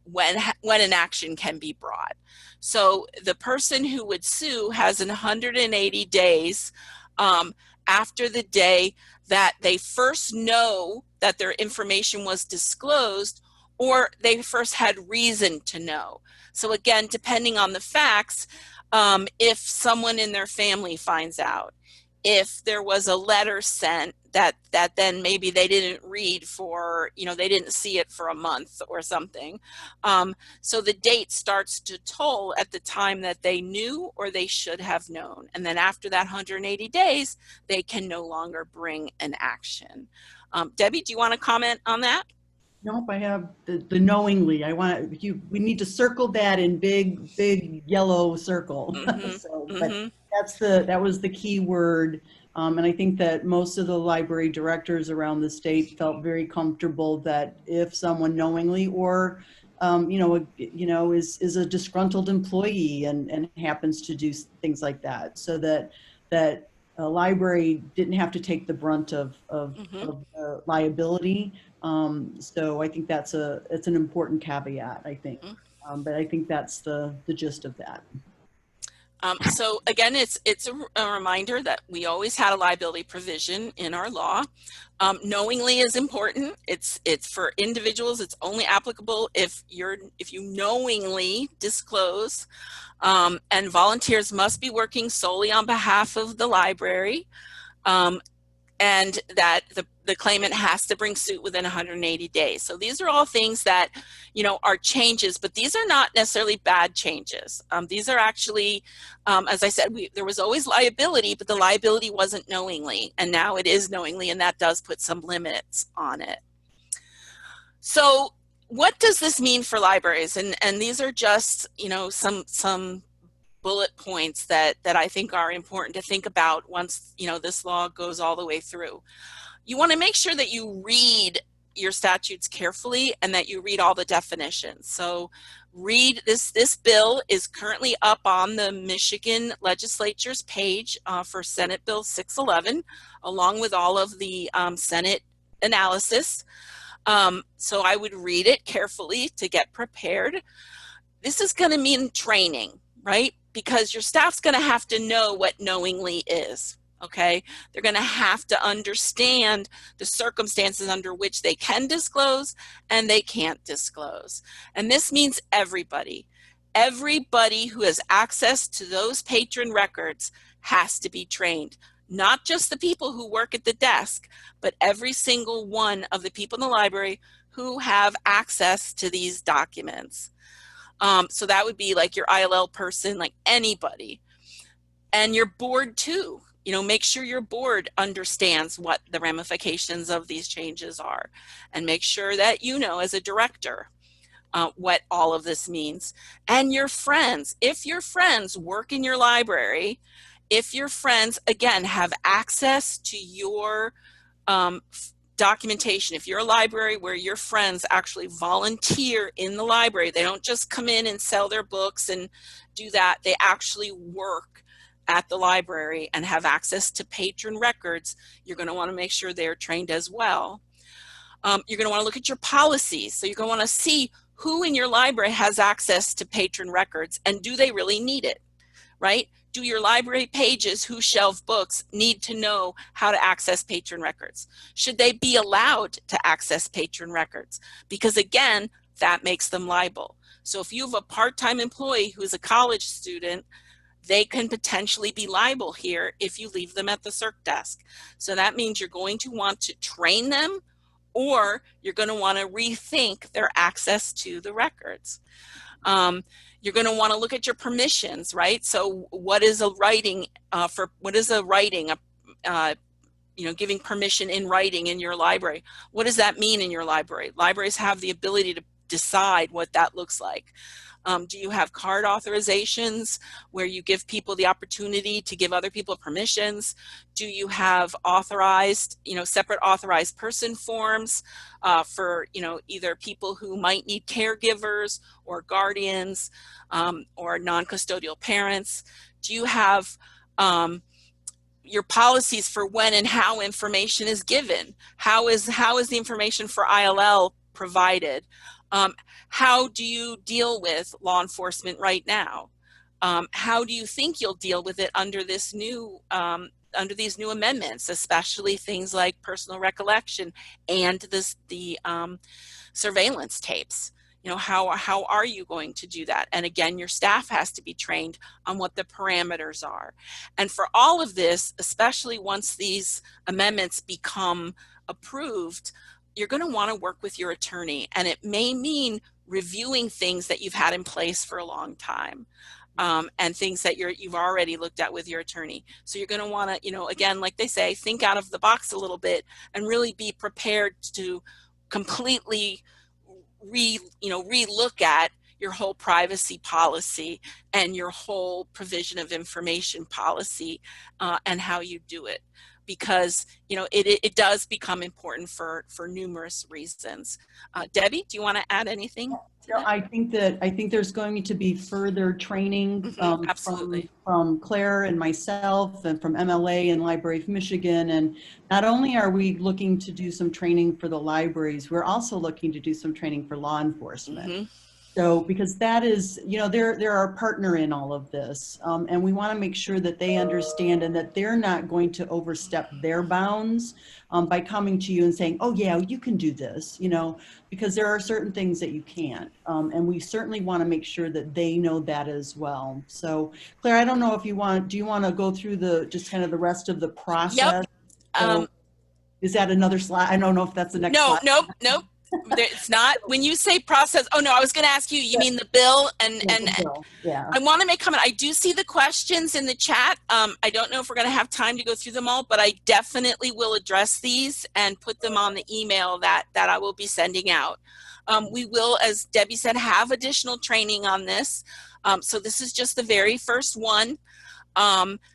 Speaker 1: when an action can be brought. So the person who would sue has 180 days after the day that they first know that their information was disclosed, or they first had reason to know. So again, depending on the facts, if someone in their family finds out, if there was a letter sent that then maybe they didn't read for, they didn't see it for a month or something. So the date starts to toll at the time that they knew or they should have known. And then after that 180 days, they can no longer bring an action. Debbie, do you want to comment on that?
Speaker 2: Nope, I have the knowingly. We need to circle that in big yellow circle.
Speaker 1: Mm-hmm.
Speaker 2: So,
Speaker 1: Mm-hmm.
Speaker 2: but that was the key word. And I think that most of the library directors around the state felt very comfortable that if someone knowingly or is a disgruntled employee and happens to do things like that, so that a library didn't have to take the brunt of liability. So I think it's an important caveat, I think. But I think that's the gist of that.
Speaker 1: So again, it's a reminder that we always had a liability provision in our law. Knowingly is important. It's for individuals. It's only applicable if you knowingly disclose, and volunteers must be working solely on behalf of the library, and that the claimant has to bring suit within 180 days. So these are all things that, are changes, but these are not necessarily bad changes. These are actually, as I said, there was always liability, but the liability wasn't knowingly, and now it is knowingly, and that does put some limits on it. So what does this mean for libraries? And these are just, some bullet points that I think are important to think about once, this law goes all the way through. You want to make sure that you read your statutes carefully and that you read all the definitions. So read this bill is currently up on the Michigan legislature's page for Senate Bill 611, along with all of the Senate analysis. So I would read it carefully to get prepared. This is going to mean training, right? Because your staff's going to have to know what knowingly is, okay? They're going to have to understand the circumstances under which they can disclose and they can't disclose. And this means everybody who has access to those patron records has to be trained. Not just the people who work at the desk, but every single one of the people in the library who have access to these documents. So that would be like your ILL person, like anybody. And your board too. Make sure your board understands what the ramifications of these changes are. And make sure that as a director, what all of this means. And your friends. If your friends work in your library, if your friends, again, have access to your documentation, if you're a library where your friends actually volunteer in the library, they don't just come in and sell their books and do that, they actually work at the library and have access to patron records, you're going to want to make sure they're trained as well. You're going to want to look at your policies. So you're going to want to see who in your library has access to patron records, and do they really need it, right? Do your library pages who shelve books need to know how to access patron records? Should they be allowed to access patron records? Because again, that makes them liable. So if you have a part-time employee who is a college student, they can potentially be liable here if you leave them at the circ desk. So that means you're going to want to train them, or you're going to want to rethink their access to the records. You're going to want to look at your permissions, right? So what is a writing giving permission in writing in your library? What does that mean in your library? Libraries have the ability to decide what that looks like. Do you have card authorizations where you give people the opportunity to give other people permissions? Do you have authorized, separate authorized person forms for, either people who might need caregivers or guardians or non-custodial parents? Do you have your policies for when and how information is given? How is the information for ILL provided? How do you deal with law enforcement right now? How do you think you'll deal with it under these new amendments, especially things like personal recollection and the surveillance tapes? How are you going to do that? And again, your staff has to be trained on what the parameters are. And for all of this, especially once these amendments become approved, you're going to want to work with your attorney, and it may mean reviewing things that you've had in place for a long time, and things that you've already looked at with your attorney. So you're going to want to, again, like they say, think out of the box a little bit and really be prepared to completely re-look at your whole privacy policy and your whole provision of information policy and how you do it. Because it does become important for numerous reasons. Debbie, do you want to add anything?
Speaker 2: I think there's going to be further training
Speaker 1: Absolutely.
Speaker 2: from Claire and myself and from MLA and Library of Michigan. And not only are we looking to do some training for the libraries, we're also looking to do some training for law enforcement. So, because that is, they're our partner in all of this. And we want to make sure that they understand and that they're not going to overstep their bounds by coming to you and saying, oh yeah, you can do this, because there are certain things that you can't. And we certainly want to make sure that they know that as well. So Claire, I don't know if do you want to go through just kind of the rest of the process?
Speaker 1: Yep.
Speaker 2: So, is that another slide? I don't know if that's the next slide.
Speaker 1: Nope. It's not. When you say process, oh no, I was going to ask you, you mean the bill? And
Speaker 2: yeah.
Speaker 1: I want to make comment. I do see the questions in the chat. I don't know if we're going to have time to go through them all, but I definitely will address these and put them on the email that I will be sending out. We will, as Debbie said, have additional training on this. So this is just the very first one.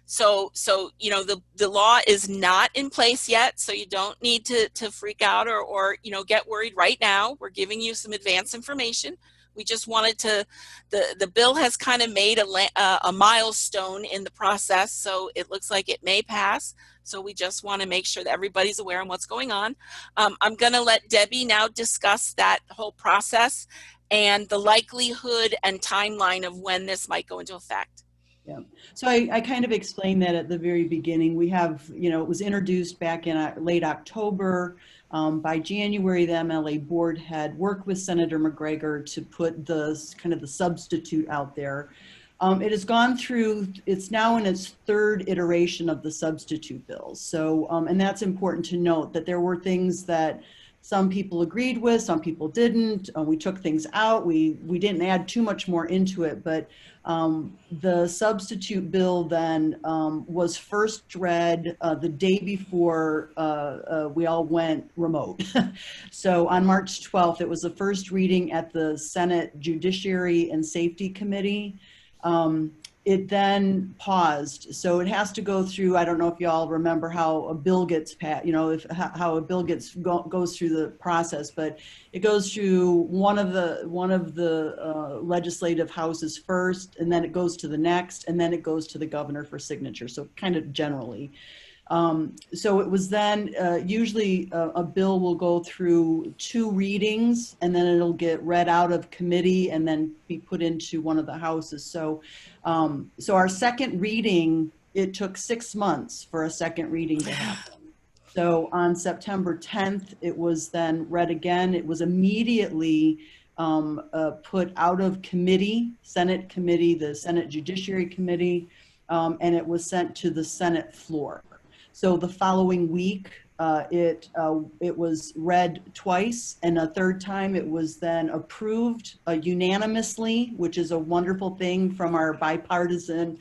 Speaker 1: So the law is not in place yet, so you don't need to freak out or get worried right now. We're giving you some advance information. We just wanted the bill has kind of made a milestone in the process, so it looks like it may pass. So we just want to make sure that everybody's aware of what's going on. I'm going to let Debbie now discuss that whole process and the likelihood and timeline of when this might go into effect.
Speaker 2: Yeah. So I kind of explained that at the very beginning. We have, it was introduced back in late October. By January, the MLA board had worked with Senator McGregor to put the substitute out there. It has gone through, it's now in its third iteration of the substitute bills. So, and that's important to note that there were things that some people agreed with, some people didn't. We took things out. We didn't add too much more into it, but the substitute bill then was first read the day before we all went remote. So on March 12th, it was the first reading at the Senate Judiciary and Safety Committee. it then paused. So it has to go through, I don't know if you all remember how a bill gets passed, how a bill goes through the process, but it goes through one of the legislative houses first, and then it goes to the next, and then it goes to the governor for signature. So kind of generally. So it was then usually a bill will go through 2 readings, and then it'll get read out of committee and then be put into one of the houses. So our second reading, it took 6 months for a second reading to happen. So on September 10th, it was then read again. It was immediately put out of committee, Senate committee, the Senate Judiciary Committee, and it was sent to the Senate floor. So the following week, it was read twice, and a third time it was then approved unanimously, which is a wonderful thing from our bipartisan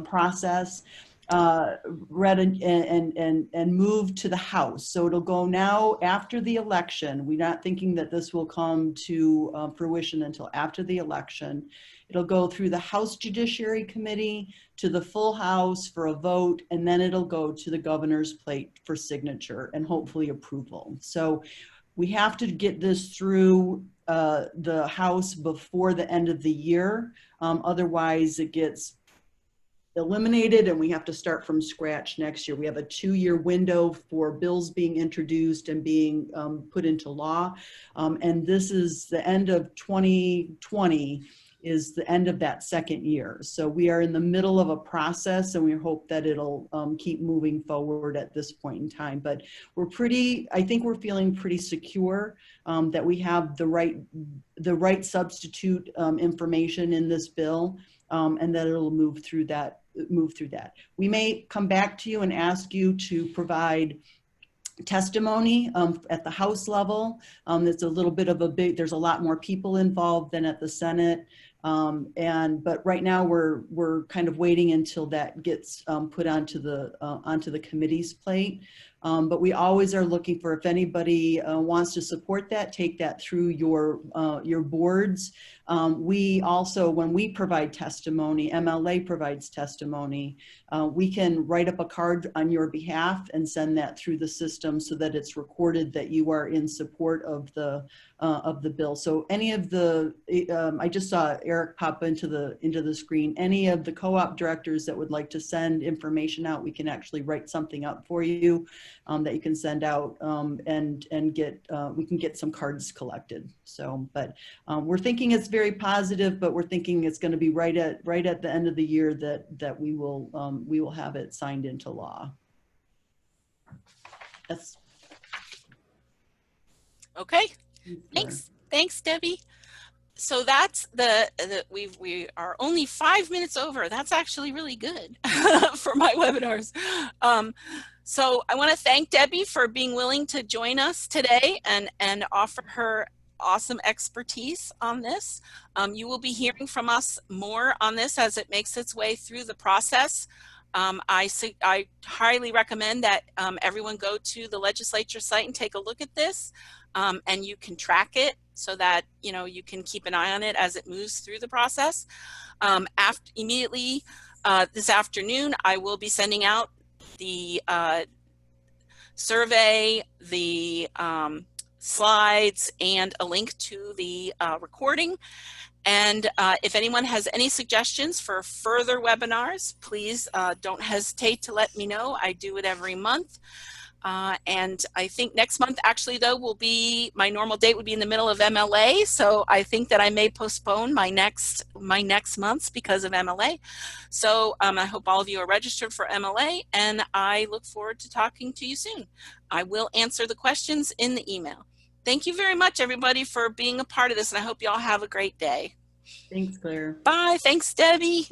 Speaker 2: process. Read and moved to the House. So it'll go now after the election. We're not thinking that this will come to fruition until after the election. It'll go through the House Judiciary Committee to the full House for a vote, and then it'll go to the governor's plate for signature and hopefully approval. So we have to get this through the House before the end of the year. Otherwise, it gets eliminated and we have to start from scratch next year. We have a 2-year window for bills being introduced and being put into law. And this is the end of 2020 is the end of that second year. So we are in the middle of a process, and we hope that it'll keep moving forward at this point in time. But I think we're feeling pretty secure that we have the right substitute information in this bill, and that it'll move through that. We may come back to you and ask you to provide testimony at the House level. It's a little bit of there's a lot more people involved than at the Senate. But right now we're kind of waiting until that gets put onto the committee's plate. But we always are looking for, if anybody wants to support that, take that through your boards. We also, when we provide testimony, MLA provides testimony, we can write up a card on your behalf and send that through the system so that it's recorded that you are in support of the bill. So any of I just saw Eric pop into the screen. Any of the co-op directors that would like to send information out, we can actually write something up for you that you can send out, and we can get some cards collected. So, but we're thinking it's very positive, but we're thinking it's going to be right at the end of the year that we will have it signed into law. That's
Speaker 1: okay. Thanks, Debbie. So that's we are only 5 minutes over. That's actually really good for my webinars. So I want to thank Debbie for being willing to join us today and offer her awesome expertise on this. You will be hearing from us more on this as it makes its way through the process. I highly recommend that everyone go to the legislature site and take a look at this, and you can track it so that you can keep an eye on it as it moves through the process. Immediately this afternoon, I will be sending out the survey, the slides, and a link to the recording. And if anyone has any suggestions for further webinars, please don't hesitate to let me know. I do it every month. And I think next month, actually, though, will be my normal date would be in the middle of MLA. So I think that I may postpone my next months because of MLA. So I hope all of you are registered for MLA, and I look forward to talking to you soon. I will answer the questions in the email. Thank you very much, everybody, for being a part of this, and I hope you all have a great day.
Speaker 2: Thanks, Claire.
Speaker 1: Bye. Thanks, Debbie.